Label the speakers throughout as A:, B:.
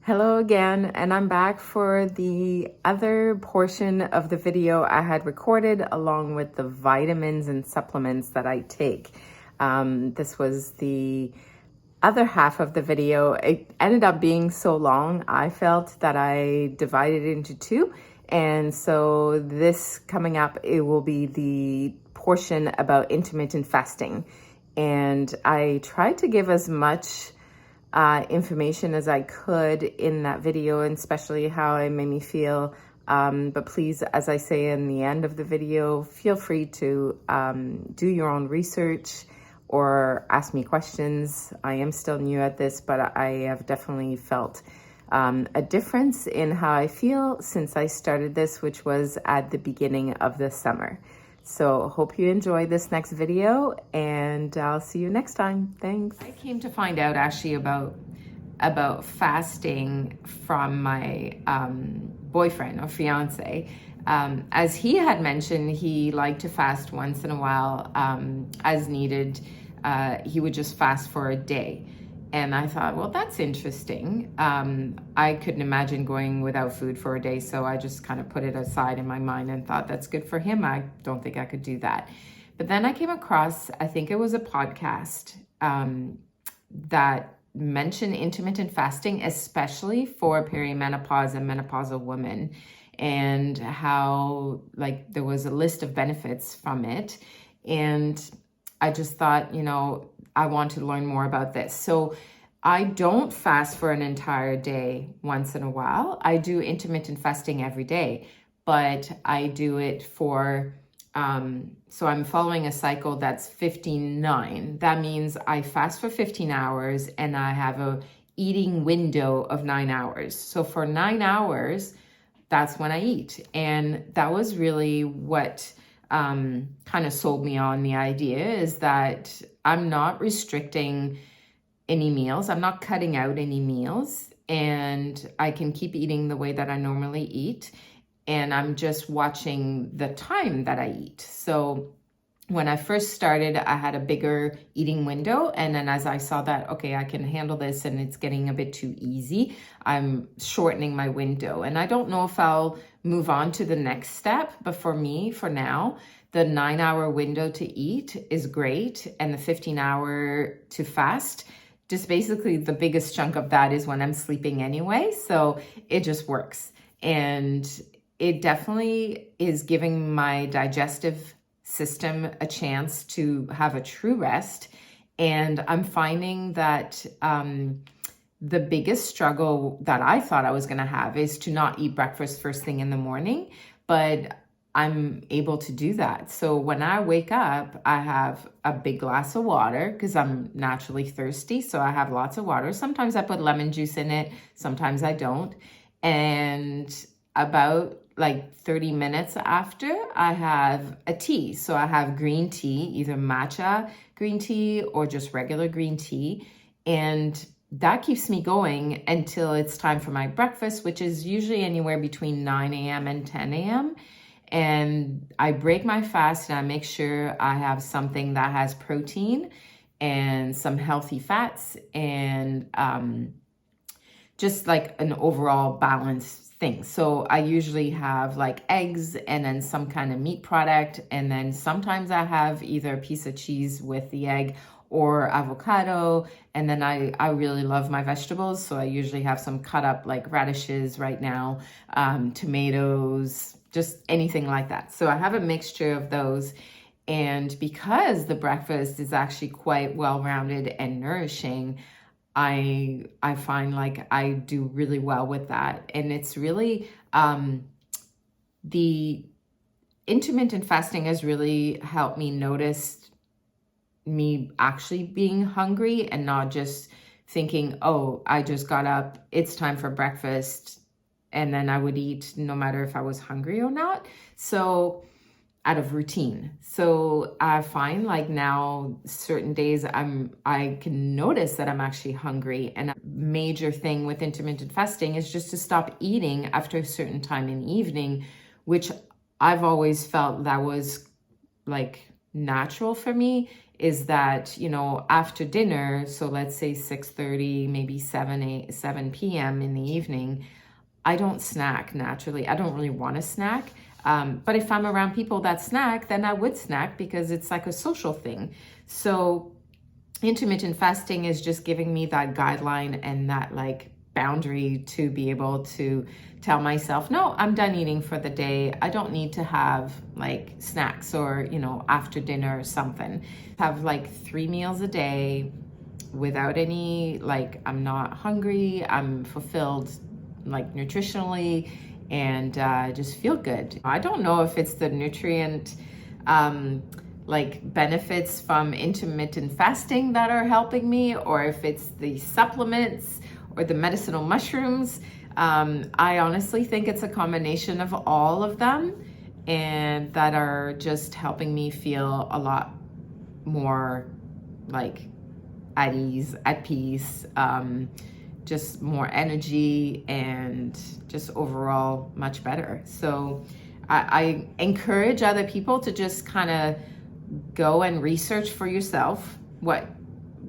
A: Hello again, and I'm back for the other portion of the video I had recorded along with the vitamins and supplements that I take. This was the other half of the video. It ended up being so long, I felt that I divided it into two. And so this coming up, it will be the portion about intermittent fasting. And I tried to give as much information as I could in that video, and especially how it made me feel. But please, as I say in the end of the video, feel free to do your own research or ask me questions. I am still new at this, but I have definitely felt a difference in how I feel since I started this, which was at the beginning of the summer. So hope you enjoy this next video, and I'll see you next time. Thanks. I came to find out actually about fasting from my boyfriend or fiance. As he had mentioned, he liked to fast once in a while as needed. He would just fast for a day. And I thought, well, that's interesting. I couldn't imagine going without food for a day, so I just kind of put it aside in my mind and thought that's good for him. I don't think I could do that. But then I came across, I think it was a podcast that mentioned intermittent fasting, especially for perimenopause and menopausal women, and how like there was a list of benefits from it. And I just thought, I want to learn more about this. So I don't fast for an entire day once in a while. I do intermittent fasting every day, but I do it for, so I'm following a cycle that's 15-9. That means I fast for 15 hours and I have a eating window of 9 hours. So for 9 hours, that's when I eat. And that was really what kind of sold me on the idea, is that I'm not restricting any meals. I'm not cutting out any meals, and I can keep eating the way that I normally eat. And I'm just watching the time that I eat. So when I first started, I had a bigger eating window. And then as I saw that, okay, I can handle this and it's getting a bit too easy, I'm shortening my window. And I don't know if I'll move on to the next step, but for me, for now, the 9-hour window to eat is great. And the 15-hour to fast, just basically the biggest chunk of that is when I'm sleeping anyway. So it just works. And it definitely is giving my digestive system a chance to have a true rest. And I'm finding that the biggest struggle that I thought I was going to have is to not eat breakfast first thing in the morning, but I'm able to do that. So when I wake up, I have a big glass of water because I'm naturally thirsty. So I have lots of water. Sometimes I put lemon juice in it. Sometimes I don't. And about like 30 minutes after, I have a tea. So I have green tea, either matcha green tea or just regular green tea. And that keeps me going until it's time for my breakfast, which is usually anywhere between 9 a.m. and 10 a.m. And I break my fast and I make sure I have something that has protein and some healthy fats and just like an overall balanced thing. So I usually have like eggs and then some kind of meat product. And then sometimes I have either a piece of cheese with the egg or avocado. And then I really love my vegetables. So I usually have some cut up like radishes right now, tomatoes, just anything like that. So I have a mixture of those. And because the breakfast is actually quite well-rounded and nourishing, I find like I do really well with that. And it's really, the intermittent fasting has really helped me notice me actually being hungry and not just thinking, oh, I just got up, it's time for breakfast, and then I would eat no matter if I was hungry or not. So out of routine. So I find like now certain days I can notice that I'm actually hungry. And a major thing with intermittent fasting is just to stop eating after a certain time in the evening, which I've always felt that was like natural for me. is that, you know, after dinner, so let's say 6:30, maybe 7 p.m. in the evening, I don't snack naturally. I don't really want to snack. But if I'm around people that snack, then I would snack because it's like a social thing. So intermittent fasting is just giving me that guideline and that like boundary to be able to tell myself, no, I'm done eating for the day. I don't need to have like snacks or, you know, after dinner or something. Have like 3 meals a day without any, like, I'm not hungry, I'm fulfilled like nutritionally, and just feel good. I don't know if it's the nutrient like benefits from intermittent fasting that are helping me, or if it's the supplements or the medicinal mushrooms. I honestly think it's a combination of all of them, and that are just helping me feel a lot more like at ease, at peace, just more energy, and just overall much better. So I encourage other people to just kind of go and research for yourself what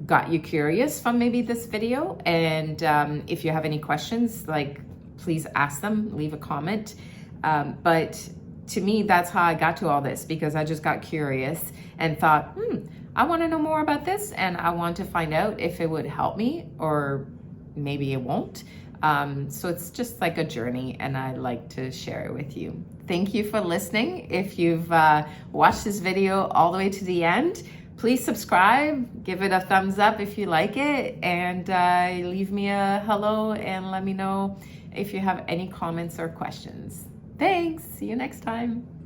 A: got you curious from maybe this video. And if you have any questions, like, please ask them, leave a comment. But to me, that's how I got to all this, because I just got curious and thought, I want to know more about this, and I want to find out if it would help me, or maybe it won't. So it's just like a journey, and I like to share it with you. Thank you for listening. If you've watched this video all the way to the end, please subscribe, give it a thumbs up if you like it, and leave me a hello and let me know if you have any comments or questions. Thanks. See you next time.